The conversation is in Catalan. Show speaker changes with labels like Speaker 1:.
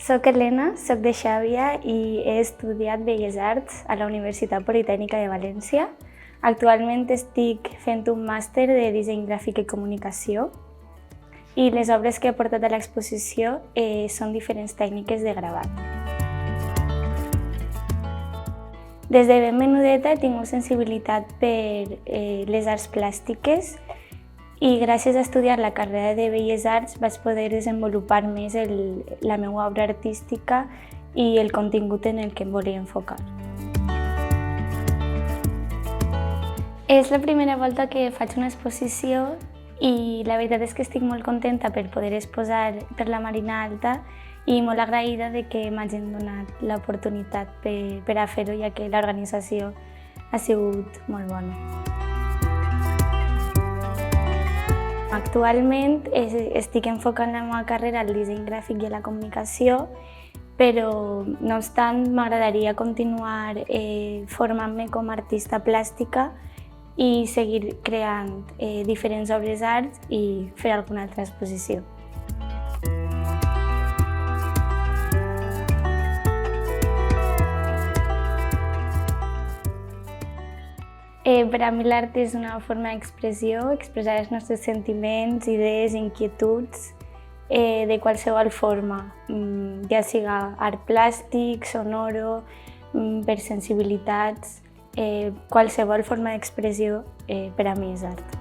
Speaker 1: Soc Helena, soc de Xàbia i he estudiat Belles Arts a la Universitat Politècnica de València. Actualment estic fent un màster de disseny gràfic i comunicació i les obres que he portat a l'exposició són diferents tècniques de gravat. Des de ben menudeta he tingut sensibilitat per les arts plàstiques i gràcies a estudiar la carrera de Belles Arts vaig poder desenvolupar més la meva obra artística i el contingut en el que em volia enfocar. És la primera volta que faig una exposició i la veritat és que estic molt contenta per poder exposar per la Marina Alta i molt agraïda de que m'hagin donat l'oportunitat per a fer-ho, ja que l'organització ha sigut molt bona. Actualment estic enfocant la meva carrera al disseny gràfic i a la comunicació, però no obstant m'agradaria continuar formant-me com a artista plàstica i seguir creant diferents obres d'art i fer alguna altra exposició. Per a mi l'art és una forma d'expressió, expressar els nostres sentiments, idees, inquietuds, de qualsevol forma, ja siga art plàstic, sonoro, per sensibilitats, qualsevol forma d'expressió per a mi és art.